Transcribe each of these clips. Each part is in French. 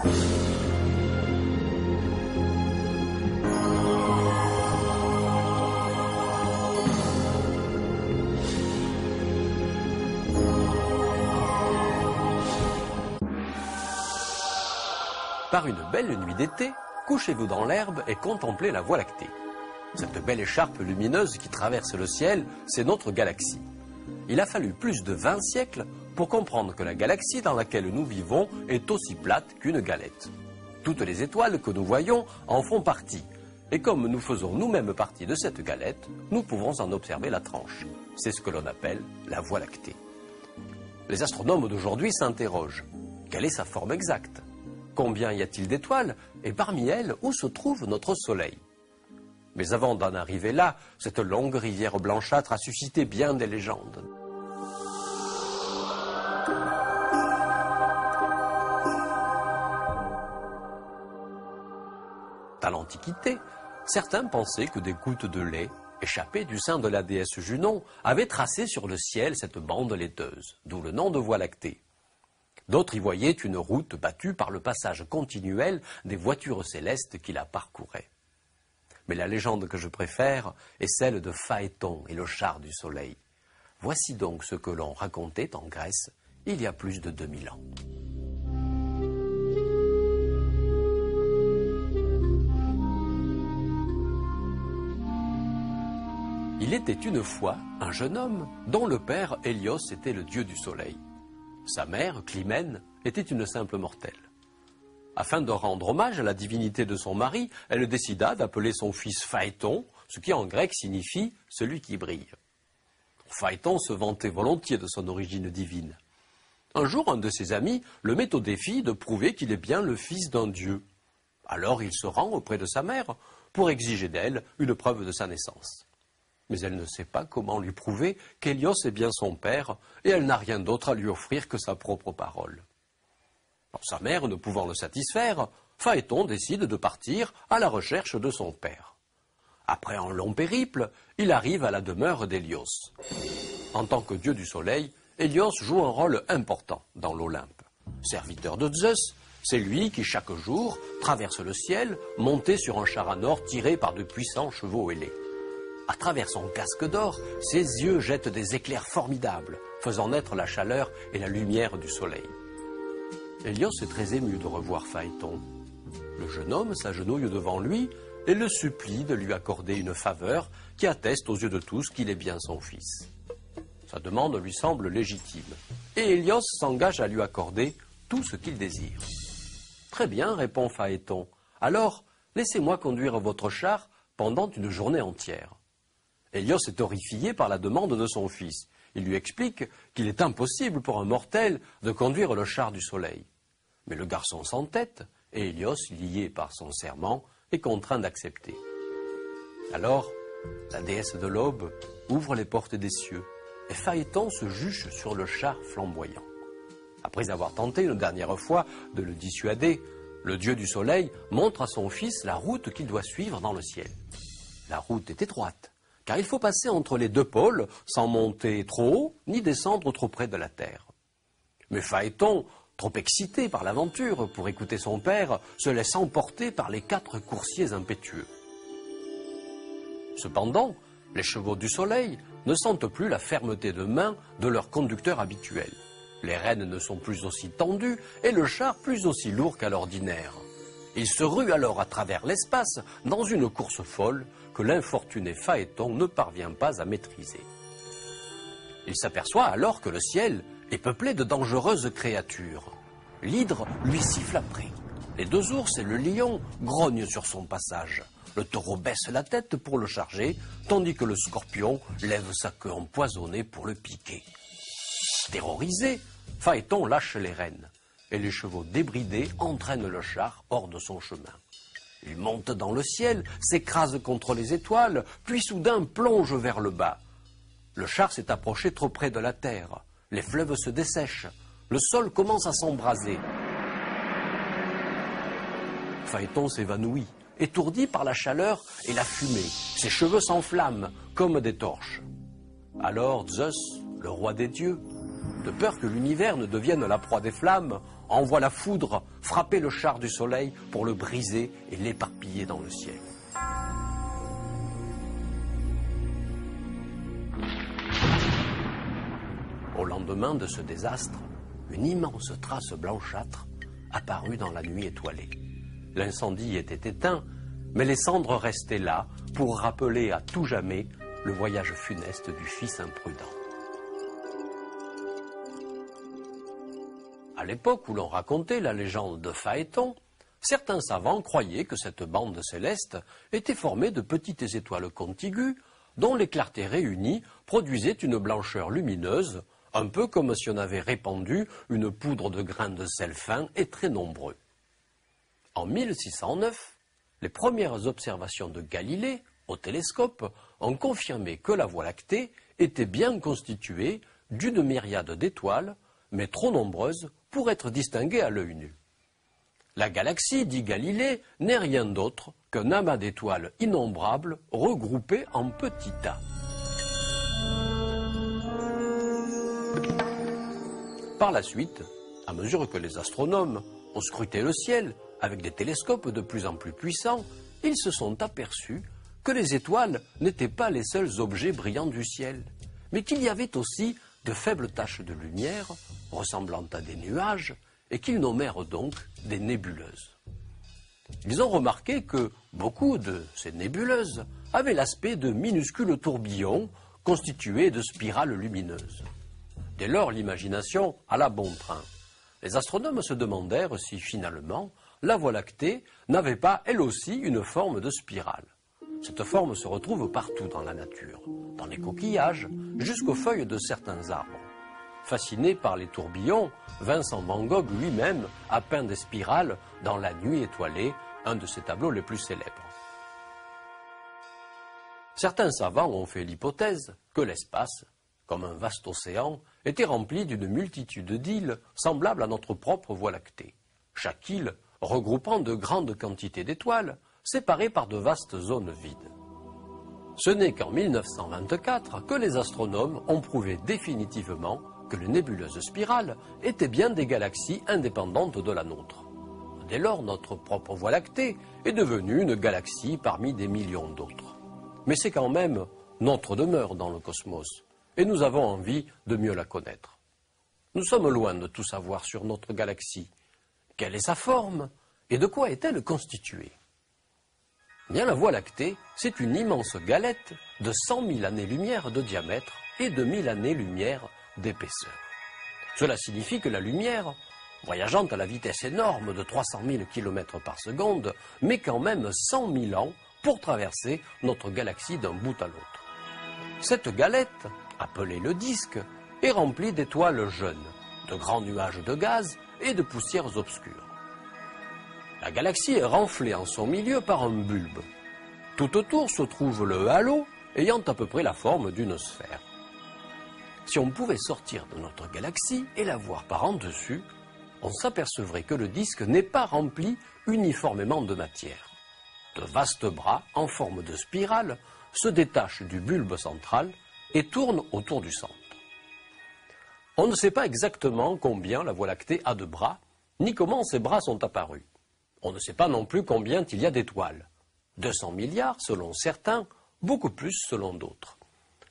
Par une belle nuit d'été, couchez-vous dans l'herbe et contemplez la Voie lactée. Cette belle écharpe lumineuse qui traverse le ciel, c'est notre galaxie. Il a fallu plus de 20 siècles pour comprendre que la galaxie dans laquelle nous vivons est aussi plate qu'une galette. Toutes les étoiles que nous voyons en font partie. Et comme nous faisons nous-mêmes partie de cette galette, nous pouvons en observer la tranche. C'est ce que l'on appelle la Voie lactée. Les astronomes d'aujourd'hui s'interrogent. Quelle est sa forme exacte ? Combien y a-t-il d'étoiles? Et parmi elles, où se trouve notre Soleil? Mais avant d'en arriver là, cette longue rivière blanchâtre a suscité bien des légendes. Dans l'Antiquité, certains pensaient que des gouttes de lait, échappées du sein de la déesse Junon, avaient tracé sur le ciel cette bande laiteuse, d'où le nom de Voie lactée. D'autres y voyaient une route battue par le passage continuel des voitures célestes qui la parcouraient. Mais la légende que je préfère est celle de Phaéton et le char du soleil. Voici donc ce que l'on racontait en Grèce il y a plus de 2000 ans. Il était une fois un jeune homme dont le père Hélios était le dieu du soleil. Sa mère, Clymène, était une simple mortelle. Afin de rendre hommage à la divinité de son mari, elle décida d'appeler son fils Phaéton, ce qui en grec signifie « celui qui brille ». Phaéton se vantait volontiers de son origine divine. Un jour, un de ses amis le met au défi de prouver qu'il est bien le fils d'un dieu. Alors il se rend auprès de sa mère pour exiger d'elle une preuve de sa naissance. Mais elle ne sait pas comment lui prouver qu'Hélios est bien son père, et elle n'a rien d'autre à lui offrir que sa propre parole. Alors, sa mère ne pouvant le satisfaire, Phaéton décide de partir à la recherche de son père. Après un long périple, il arrive à la demeure d'Hélios. En tant que dieu du soleil, Hélios joue un rôle important dans l'Olympe. Serviteur de Zeus, c'est lui qui chaque jour traverse le ciel, monté sur un char à or tiré par de puissants chevaux ailés. À travers son casque d'or, ses yeux jettent des éclairs formidables, faisant naître la chaleur et la lumière du soleil. Hélios est très ému de revoir Phaéton. Le jeune homme s'agenouille devant lui et le supplie de lui accorder une faveur qui atteste aux yeux de tous qu'il est bien son fils. Sa demande lui semble légitime, et Hélios s'engage à lui accorder tout ce qu'il désire. « Très bien, répond Phaéton, alors laissez-moi conduire votre char pendant une journée entière. » Hélios est horrifié par la demande de son fils. Il lui explique qu'il est impossible pour un mortel de conduire le char du soleil. Mais le garçon s'entête, et Hélios, lié par son serment, est contraint d'accepter. Alors, la déesse de l'aube ouvre les portes des cieux, et Phaéton se juche sur le char flamboyant. Après avoir tenté une dernière fois de le dissuader, le dieu du soleil montre à son fils la route qu'il doit suivre dans le ciel. La route est étroite, car il faut passer entre les deux pôles sans monter trop haut ni descendre trop près de la terre. Mais Phaéton, trop excité par l'aventure pour écouter son père, se laisse emporter par les 4 coursiers impétueux. Cependant, les chevaux du soleil ne sentent plus la fermeté de main de leur conducteur habituel. Les rênes ne sont plus aussi tendues et le char plus aussi lourd qu'à l'ordinaire. Il se rue alors à travers l'espace dans une course folle que l'infortuné Phaéton ne parvient pas à maîtriser. Il s'aperçoit alors que le ciel est peuplé de dangereuses créatures. L'hydre lui siffle après. Les 2 ours et le lion grognent sur son passage. Le taureau baisse la tête pour le charger, tandis que le scorpion lève sa queue empoisonnée pour le piquer. Terrorisé, Phaéton lâche les rênes, et les chevaux débridés entraînent le char hors de son chemin. Il monte dans le ciel, s'écrase contre les étoiles, puis soudain plonge vers le bas. Le char s'est approché trop près de la terre. Les fleuves se dessèchent. Le sol commence à s'embraser. Phaéton s'évanouit, étourdi par la chaleur et la fumée. Ses cheveux s'enflamment comme des torches. Alors Zeus, le roi des dieux, De peur que l'univers ne devienne la proie des flammes, envoie la foudre frapper le char du Soleil pour le briser et l'éparpiller dans le ciel. Au lendemain de ce désastre, une immense trace blanchâtre apparut dans la nuit étoilée. L'incendie était éteint, mais les cendres restaient là pour rappeler à tout jamais le voyage funeste du fils imprudent. À l'époque où l'on racontait la légende de Phaéton, certains savants croyaient que cette bande céleste était formée de petites étoiles contiguës dont les clartés réunies produisaient une blancheur lumineuse, un peu comme si on avait répandu une poudre de grains de sel fin et très nombreux. En 1609, les premières observations de Galilée au télescope ont confirmé que la Voie lactée était bien constituée d'une myriade d'étoiles, mais trop nombreuses pour être distinguées à l'œil nu. La galaxie, dit Galilée, n'est rien d'autre qu'un amas d'étoiles innombrables regroupées en petits tas. Par la suite, à mesure que les astronomes ont scruté le ciel avec des télescopes de plus en plus puissants, ils se sont aperçus que les étoiles n'étaient pas les seuls objets brillants du ciel, mais qu'il y avait aussi de faibles taches de lumière ressemblant à des nuages et qu'ils nommèrent donc des nébuleuses. Ils ont remarqué que beaucoup de ces nébuleuses avaient l'aspect de minuscules tourbillons constitués de spirales lumineuses. Dès lors, l'imagination alla bon train. Les astronomes se demandèrent si finalement la Voie lactée n'avait pas elle aussi une forme de spirale. Cette forme se retrouve partout dans la nature, dans les coquillages, jusqu'aux feuilles de certains arbres. Fasciné par les tourbillons, Vincent van Gogh lui-même a peint des spirales dans La Nuit étoilée, un de ses tableaux les plus célèbres. Certains savants ont fait l'hypothèse que l'espace, comme un vaste océan, était rempli d'une multitude d'îles semblables à notre propre Voie lactée. Chaque île regroupant de grandes quantités d'étoiles, séparées par de vastes zones vides. Ce n'est qu'en 1924 que les astronomes ont prouvé définitivement que les nébuleuses spirales étaient bien des galaxies indépendantes de la nôtre. Dès lors, notre propre Voie lactée est devenue une galaxie parmi des millions d'autres. Mais c'est quand même notre demeure dans le cosmos, et nous avons envie de mieux la connaître. Nous sommes loin de tout savoir sur notre galaxie. Quelle est sa forme et de quoi est-elle constituée? Bien, la Voie lactée, c'est une immense galette de 100 000 années-lumière de diamètre et de 1000 années-lumière d'épaisseur. Cela signifie que la lumière, voyageant à la vitesse énorme de 300 000 km par seconde, met quand même 100 000 ans pour traverser notre galaxie d'un bout à l'autre. Cette galette, appelée le disque, est remplie d'étoiles jeunes, de grands nuages de gaz et de poussières obscures. La galaxie est renflée en son milieu par un bulbe. Tout autour se trouve le halo, ayant à peu près la forme d'une sphère. Si on pouvait sortir de notre galaxie et la voir par en dessus, on s'apercevrait que le disque n'est pas rempli uniformément de matière. De vastes bras en forme de spirale se détachent du bulbe central et tournent autour du centre. On ne sait pas exactement combien la Voie lactée a de bras, ni comment ces bras sont apparus. On ne sait pas non plus combien il y a d'étoiles. 200 milliards selon certains, beaucoup plus selon d'autres.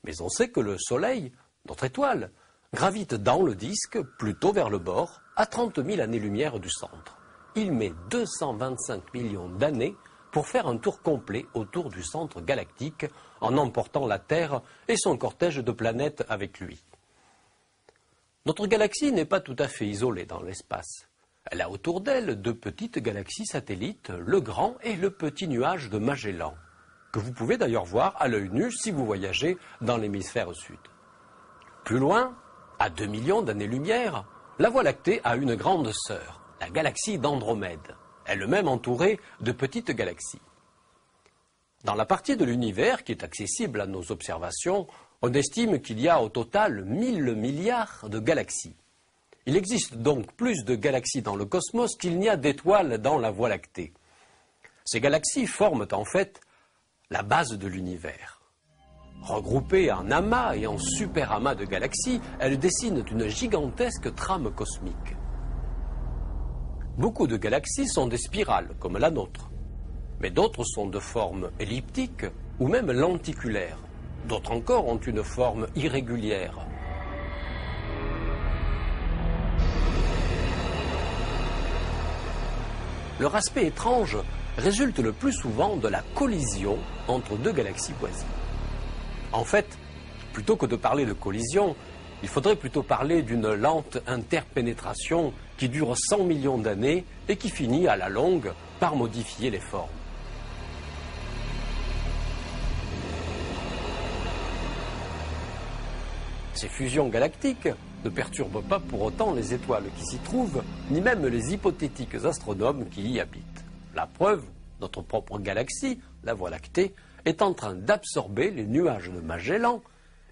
Mais on sait que le Soleil, notre étoile, gravite dans le disque, plutôt vers le bord, à 30 000 années-lumière du centre. Il met 225 millions d'années pour faire un tour complet autour du centre galactique, en emportant la Terre et son cortège de planètes avec lui. Notre galaxie n'est pas tout à fait isolée dans l'espace. Elle a autour d'elle deux petites galaxies satellites, le Grand et le Petit nuage de Magellan, que vous pouvez d'ailleurs voir à l'œil nu si vous voyagez dans l'hémisphère sud. Plus loin, à 2 millions d'années-lumière, la Voie lactée a une grande sœur, la galaxie d'Andromède, elle-même entourée de petites galaxies. Dans la partie de l'univers qui est accessible à nos observations, on estime qu'il y a au total 1000 milliards de galaxies. Il existe donc plus de galaxies dans le cosmos qu'il n'y a d'étoiles dans la Voie lactée. Ces galaxies forment en fait la base de l'univers. Regroupées en amas et en super-amas de galaxies, elles dessinent une gigantesque trame cosmique. Beaucoup de galaxies sont des spirales, comme la nôtre. Mais d'autres sont de forme elliptique ou même lenticulaire. D'autres encore ont une forme irrégulière. Leur aspect étrange résulte le plus souvent de la collision entre deux galaxies voisines. En fait, plutôt que de parler de collision, il faudrait plutôt parler d'une lente interpénétration qui dure 100 millions d'années et qui finit à la longue par modifier les formes. Ces fusions galactiques ne perturbent pas pour autant les étoiles qui s'y trouvent, ni même les hypothétiques astronomes qui y habitent. La preuve, notre propre galaxie, la Voie lactée, est en train d'absorber les nuages de Magellan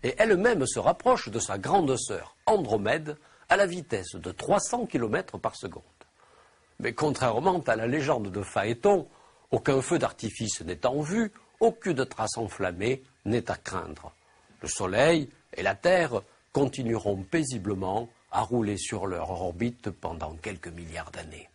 et elle-même se rapproche de sa grande sœur, Andromède, à la vitesse de 300 km par seconde. Mais contrairement à la légende de Phaéton, aucun feu d'artifice n'est en vue, aucune trace enflammée n'est à craindre. Le Soleil et la Terre continueront paisiblement à rouler sur leur orbite pendant quelques milliards d'années.